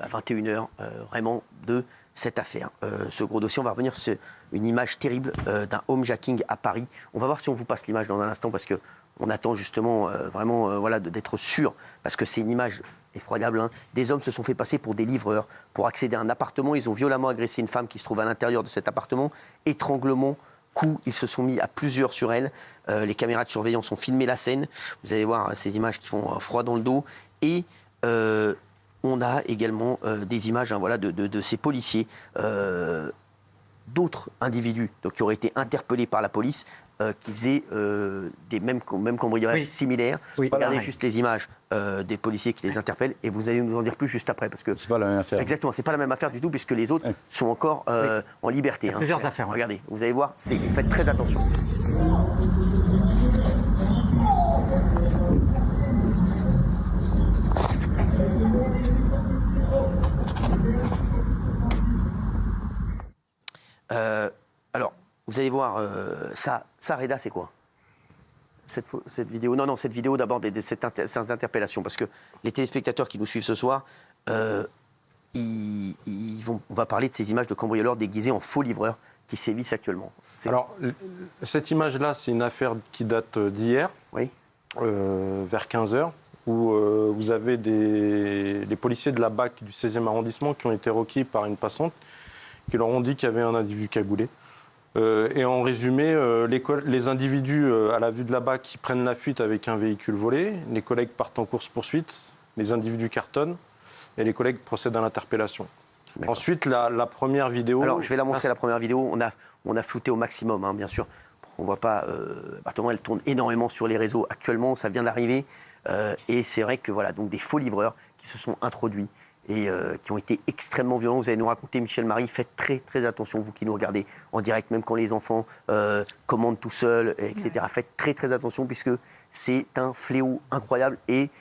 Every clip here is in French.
21h, vraiment, de cette affaire. Ce gros dossier, on va revenir sur une image terrible d'un homejacking à Paris. On va voir si on vous passe l'image dans un instant, parce qu'on attend justement vraiment voilà, d'être sûr, parce que c'est une image effroyable. Hein. Des hommes se sont fait passer pour des livreurs pour accéder à un appartement. Ils ont violemment agressé une femme qui se trouve à l'intérieur de cet appartement. Étranglement, coups, ils se sont mis à plusieurs sur elle. Les caméras de surveillance ont filmé la scène. Vous allez voir ces images qui font froid dans le dos. Et on a également des images voilà, de ces policiers, d'autres individus donc, qui auraient été interpellés par la police, qui faisaient des mêmes cambriolages similaires. Oui. Regardez juste les images des policiers qui les interpellent et vous allez nous en dire plus juste après. Parce que c'est pas la même affaire. Exactement, c'est pas la même affaire du tout puisque les autres sont encore en liberté. Il y a plusieurs affaires. Regardez, vous allez voir, faites très attention. Alors, vous allez voir, ça Reda, c'est quoi cette vidéo? Non, cette vidéo d'abord de cette interpellation, parce que les téléspectateurs qui nous suivent ce soir, on va parler de ces images de cambrioleurs déguisés en faux livreurs qui sévissent actuellement. Alors, cette image-là, c'est une affaire qui date d'hier, vers 15h, où vous avez les policiers de la BAC du 16e arrondissement qui ont été requis par une passante, qui leur ont dit qu'il y avait un individu cagoulé. Et en résumé, les individus à la vue de la BAC qui prennent la fuite avec un véhicule volé, les collègues partent en course-poursuite, les individus cartonnent et les collègues procèdent à l'interpellation. Ensuite, la première vidéo... Alors, je vais la montrer, la première vidéo. On a flouté au maximum, hein, bien sûr, pour qu'on ne voit pas. L'appartement, elle tourne énormément sur les réseaux. Actuellement, ça vient d'arriver. Et c'est vrai que voilà, donc des faux livreurs qui se sont introduits et qui ont été extrêmement violents. Vous allez nous raconter, Michel Marie, faites très, très attention, vous qui nous regardez en direct, même quand les enfants commandent tout seuls, etc. Faites très, très attention, puisque c'est un fléau incroyable. Et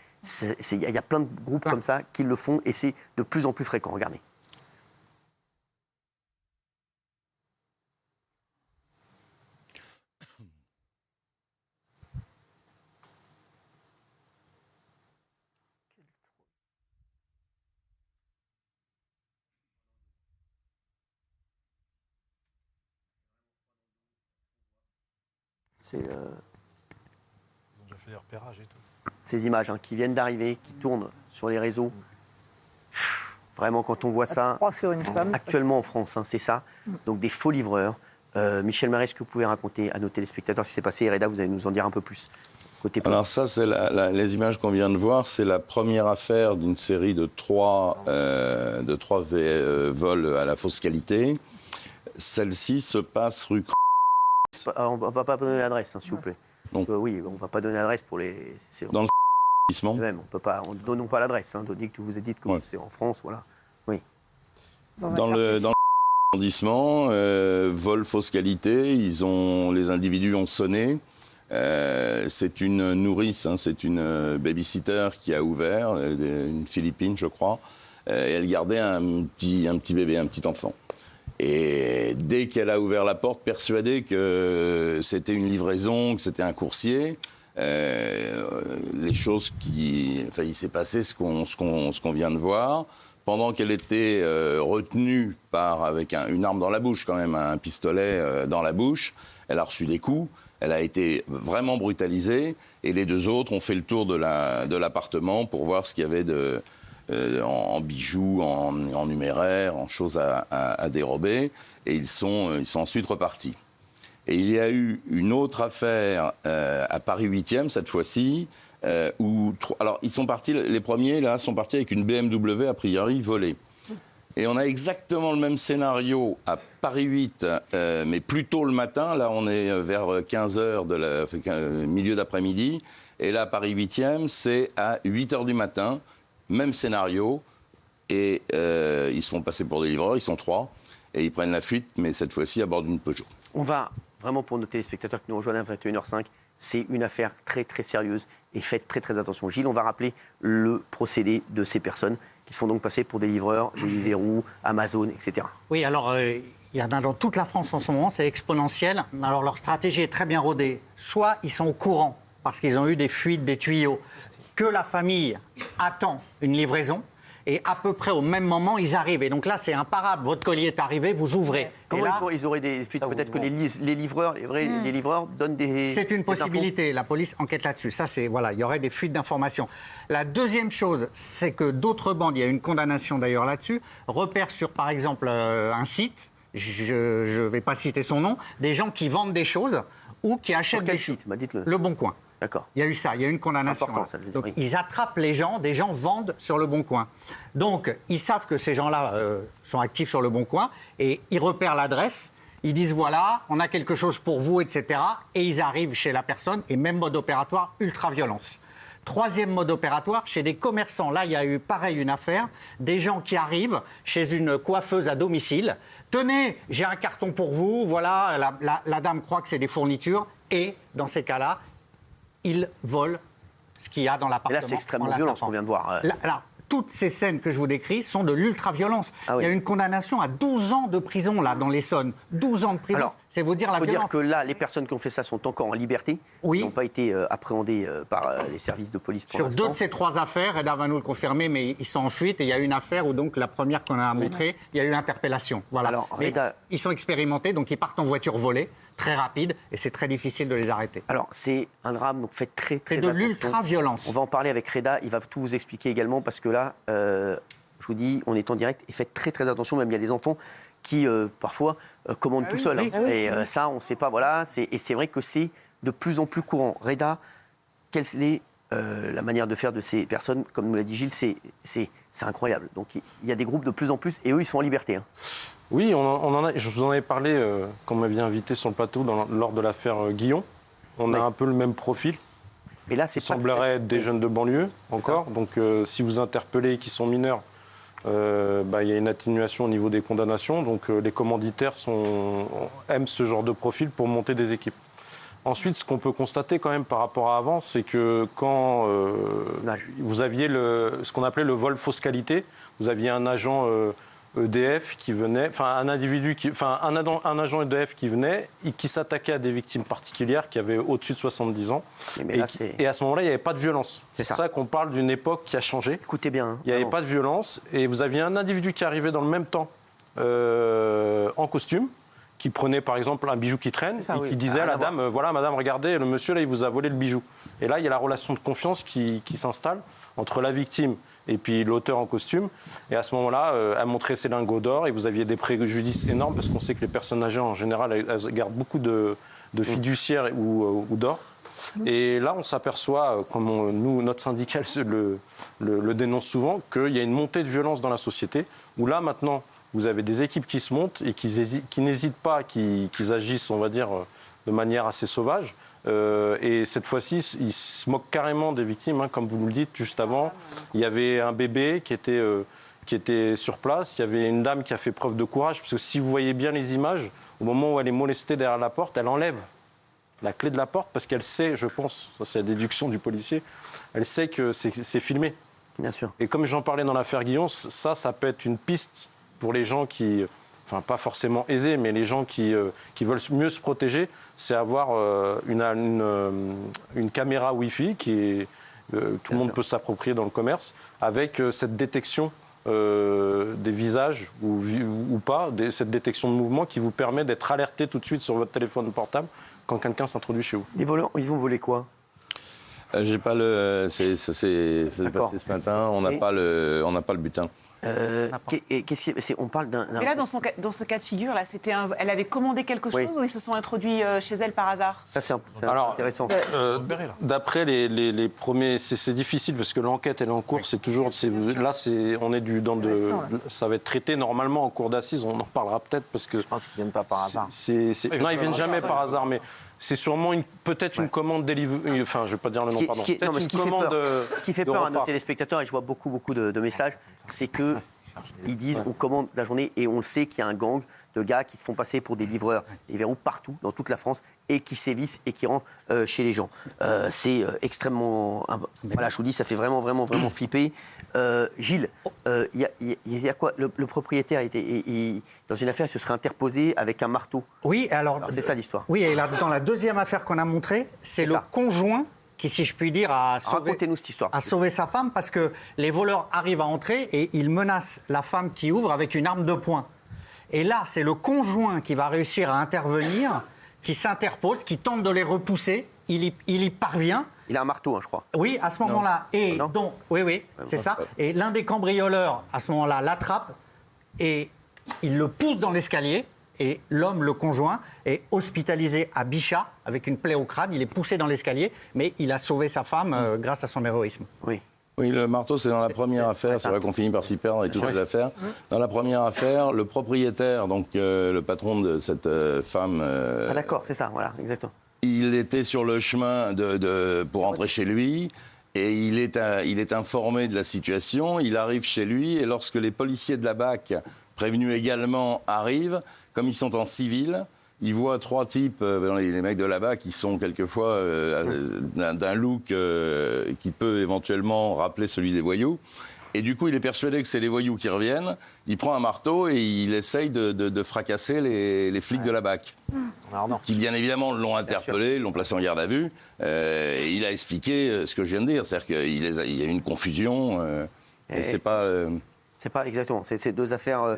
il y a plein de groupes comme ça qui le font, et c'est de plus en plus fréquent. Regardez. Ils ont déjà fait des repérages et tout. Ces images qui viennent d'arriver, qui tournent sur les réseaux. Vraiment, quand on voit ça, 3 sur une femme, actuellement en France, c'est ça. Donc des faux livreurs. Michel Marie, est-ce que vous pouvez raconter à nos téléspectateurs ce qui s'est passé? Et Reda, vous allez nous en dire un peu plus. Alors ça, c'est les images qu'on vient de voir. C'est la première affaire d'une série de trois vols à la fausse qualité. Celle-ci se passe rue... On ne va pas donner l'adresse, s'il vous plaît. Oui, on ne va pas donner l'adresse pour les... Dans le arrondissement. Même, on ne donnons pas l'adresse. Donnez que vous avez dit que c'est en France, voilà. Oui. Dans le arrondissement, vol fausse qualité, les individus ont sonné. C'est une nourrice, c'est une babysitter qui a ouvert, une Philippine, je crois. Et elle gardait un petit bébé, un petit enfant. Et dès qu'elle a ouvert la porte, persuadée que c'était une livraison, que c'était un coursier, il s'est passé ce qu'on vient de voir. Pendant qu'elle était retenue avec une arme dans la bouche, quand même, un pistolet dans la bouche, elle a reçu des coups. Elle a été vraiment brutalisée. Et les deux autres ont fait le tour de l'appartement pour voir ce qu'il y avait en bijoux, en numéraire, en choses à dérober. Et ils sont ensuite repartis. Et il y a eu une autre affaire à Paris 8e, cette fois-ci, alors, ils sont partis, les premiers, là, sont partis avec une BMW, a priori, volée. Et on a exactement le même scénario à Paris 8, mais plus tôt le matin. Là, on est vers 15h, milieu d'après-midi. Et là, à Paris 8e, c'est à 8h du matin. Même scénario. Et ils se font passer pour des livreurs. Ils sont 3. Et ils prennent la fuite, mais cette fois-ci à bord d'une Peugeot. On va, vraiment pour nos téléspectateurs qui nous rejoignent à 21h05, c'est une affaire très, très sérieuse. Et faites très, très attention. Gilles, on va rappeler le procédé de ces personnes qui se font donc passer pour des livreurs, des Deliveroo, Amazon, etc. Oui, alors il y en a dans toute la France en ce moment, c'est exponentiel. Alors leur stratégie est très bien rodée. Soit ils sont au courant, parce qu'ils ont eu des fuites, des tuyaux, que la famille attend une livraison. et à peu près au même moment, ils arrivent. Et donc là, c'est imparable. Votre colis est arrivé, vous ouvrez. Comment et là, ils auraient des fuites? Peut-être que les livreurs, les livreurs donnent des. c'est une des possibilité. La police enquête là-dessus. Ça, c'est voilà, il y aurait des fuites d'informations. La deuxième chose, c'est que d'autres bandes, il y a une condamnation d'ailleurs là-dessus, repèrent sur, par exemple, un site. Je ne vais pas citer son nom. Des gens qui vendent des choses ou qui achètent des site? Dites-le. Le Bon Coin. D'accord. Il y a eu ça, il y a eu une condamnation. Important, ça, je veux dire, Donc oui. ils attrapent les gens vendent sur le Bon Coin. Donc ils savent que ces gens-là sont actifs sur le Bon Coin et ils repèrent l'adresse. Ils disent voilà, on a quelque chose pour vous, etc. Et ils arrivent chez la personne et même mode opératoire, ultra-violence. Troisième mode opératoire, chez des commerçants. Là, il y a eu pareil une affaire. Des gens qui arrivent chez une coiffeuse à domicile. Tenez, j'ai un carton pour vous. Voilà, la dame croit que c'est des fournitures. Et dans ces cas-là, ils volent ce qu'il y a dans Et l'appartement. là, c'est extrêmement violent ce qu'on vient de voir. Là, toutes ces scènes que je vous décris sont de l'ultra-violence. Ah oui. Il y a une condamnation à 12 ans de prison, là, dans l'Essonne. 12 ans de prison, Alors, c'est vous dire la Il faut violence. dire que là, les personnes qui ont fait ça sont encore en liberté. Oui. Ils n'ont pas été appréhendés par les services de police pour Sur l'instant. deux de ces trois affaires, Eda va nous le confirmer, mais ils sont en fuite. Et il y a une affaire où, donc, la première qu'on a montrée, il y a eu interpellation. Voilà. Alors, Mais Reda- ils sont expérimentés, donc ils partent en voiture volée, très rapide, et c'est très difficile de les arrêter. Alors, c'est un drame, donc faites très C'est de attention. l'ultra-violence. On va en parler avec Reda, il va tout vous expliquer également, parce que là, je vous dis, on est en direct, et faites très attention, même il y a des enfants qui, parfois, commandent tout seuls. oui, hein. Et ça, on ne sait pas, voilà, et c'est vrai que c'est de plus en plus courant. Reda, quelle est la manière de faire de ces personnes? Comme nous l'a dit Gilles, c'est incroyable. Donc, il y a des groupes de plus en plus, et eux, ils sont en liberté. Hein. Oui, je vous en avais parlé quand on m'avait invité sur le plateau lors de l'affaire Guillon. On a un peu le même profil. Et là, c'est Ça semblerait être des jeunes de banlieue encore. Donc si vous interpellez qui sont mineurs, il y a une atténuation au niveau des condamnations. Donc les commanditaires aiment ce genre de profil pour monter des équipes. Ensuite, ce qu'on peut constater quand même par rapport à avant, c'est que quand vous aviez ce qu'on appelait le vol fausse qualité, vous aviez un agent EDF qui venait, un agent EDF qui venait et qui s'attaquait à des victimes particulières qui avaient au-dessus de 70 ans. Et à ce moment-là, il n'y avait pas de violence. C'est ça qu'on parle d'une époque qui a changé. Écoutez bien. Hein, il n'y avait pas de violence et vous aviez un individu qui arrivait dans le même temps en costume, qui prenait par exemple un bijou qui traîne et qui disait à la dame, voilà madame, regardez, le monsieur là, il vous a volé le bijou. Et là, il y a la relation de confiance qui s'installe entre la victime et puis l'auteur en costume. Et à ce moment-là, elle montrait ses lingots d'or et vous aviez des préjudices énormes parce qu'on sait que les personnes âgées, en général, elles gardent beaucoup de fiduciaires ou d'or. Et là, on s'aperçoit, comme notre syndicat le dénonce souvent, qu'il y a une montée de violence dans la société, où là, maintenant, vous avez des équipes qui se montent et qui n'hésitent pas, qui agissent, on va dire, de manière assez sauvage. Et cette fois-ci, ils se moquent carrément des victimes, hein, comme vous nous le dites juste avant. Il y avait un bébé qui était sur place. Il y avait une dame qui a fait preuve de courage, parce que si vous voyez bien les images, au moment où elle est molestée derrière la porte, elle enlève la clé de la porte parce qu'elle sait, je pense, ça c'est la déduction du policier, elle sait que c'est filmé. Bien sûr. Et comme j'en parlais dans l'affaire Guillon, ça peut être une piste pour les gens qui, enfin pas forcément aisés, mais les gens qui veulent mieux se protéger, c'est avoir une caméra Wi-Fi qui tout le monde peut s'approprier dans le commerce, avec cette détection des visages ou pas, cette détection de mouvement qui vous permet d'être alerté tout de suite sur votre téléphone portable quand quelqu'un s'introduit chez vous. Les voleurs, ils vont voler quoi? J'ai pas le. C'est passé ce matin. On n'a pas le butin. On parle d'un. Mais là, dans ce cas de figure, là, elle avait commandé quelque chose ou ils se sont introduits chez elle par hasard? Ça, c'est intéressant. D'après les premiers, c'est difficile parce que l'enquête elle est en cours. C'est toujours, là, on est ça va être traité normalement en cour d'assises. On en parlera peut-être parce que. Je pense qu'ils viennent pas par hasard. Non, ils viennent jamais par hasard, mais. C'est sûrement peut-être une commande délivrée. Enfin, je ne vais pas dire le nom, pardon. Ce qui fait peur à nos téléspectateurs, et je vois beaucoup de messages, c'est qu'ils disent on commande la journée et on le sait qu'il y a un gang de gars qui se font passer pour des livreurs, des verrous partout, dans toute la France, et qui sévissent et qui rentrent chez les gens. C'est extrêmement. Voilà, je vous dis, ça fait vraiment flipper. Gilles, il y a quoi? Le propriétaire était dans une affaire, il se serait interposé avec un marteau. Oui, alors c'est ça l'histoire. Oui, et là, dans la deuxième affaire qu'on a montrée, c'est le conjoint qui, si je puis dire, a Racontez-nous cette histoire. sauvé sa femme parce que les voleurs arrivent à entrer et ils menacent la femme qui ouvre avec une arme de poing. Et là, c'est le conjoint qui va réussir à intervenir, qui s'interpose, qui tente de les repousser. Il y parvient. Il a un marteau, hein, je crois. Oui, à ce moment-là. Et Non. donc, oui, c'est ça. Et l'un des cambrioleurs, à ce moment-là, l'attrape et il le pousse dans l'escalier. Et l'homme, le conjoint, est hospitalisé à Bichat avec une plaie au crâne. Il est poussé dans l'escalier, mais il a sauvé sa femme grâce à son héroïsme. Oui. Oui, le marteau, c'est dans la première affaire. C'est vrai qu'on finit par s'y perdre avec toutes les affaires. Dans la première affaire, le propriétaire, donc le patron de cette femme... Ah d'accord, c'est ça, voilà, exactement. Il était sur le chemin pour rentrer chez lui et il est informé de la situation. Il arrive chez lui et lorsque les policiers de la BAC, prévenus également, arrivent, comme ils sont en civil, ils voient 3 types, les mecs de la BAC, qui sont quelquefois d'un look qui peut éventuellement rappeler celui des voyous. Et du coup, il est persuadé que c'est les voyous qui reviennent. Il prend un marteau et il essaye de fracasser les flics de la BAC. Qui, bien évidemment, l'ont interpellé, l'ont placé en garde à vue. Et il a expliqué ce que je viens de dire. C'est-à-dire qu'il y a eu une confusion. Et c'est pas... C'est pas exactement, c'est 2 affaires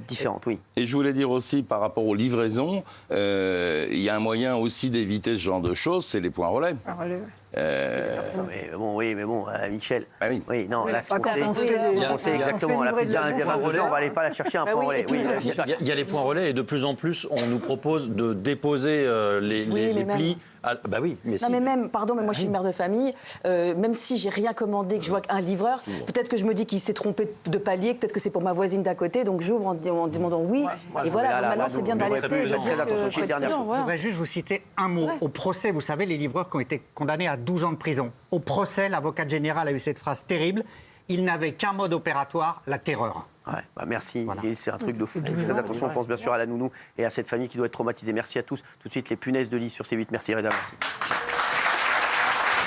différentes, oui. Et je voulais dire aussi, par rapport aux livraisons, il y a un moyen aussi d'éviter ce genre de choses, c'est les points relais. Mais bon, Michel. Ah oui. Oui, non, là, ce qu'on on sait exactement. La pizza, on va aller pas la chercher un point relais. Oui, Il y a les points relais et de plus en plus, on nous propose de déposer les plis. Bah oui, mais si. Non, mais même, pardon, mais moi je suis une mère de famille, même si j'ai rien commandé, que je vois qu'un livreur, peut-être que je me dis qu'il s'est trompé de palier, peut-être que c'est pour ma voisine d'à côté, donc j'ouvre en demandant oui. Et voilà, maintenant c'est bien d'alerter. Je voudrais juste vous citer un mot. Au procès, vous savez, les livreurs qui ont été condamnés à 12 ans de prison. Au procès, l'avocate générale a eu cette phrase terrible. Il n'avait qu'un mode opératoire, la terreur. Ouais, merci. Voilà. C'est un truc de fou. Faites attention, on pense bien sûr à la nounou et à cette famille qui doit être traumatisée. Merci à tous. Tout de suite, les punaises de lit sur C8. Merci Reda. Merci.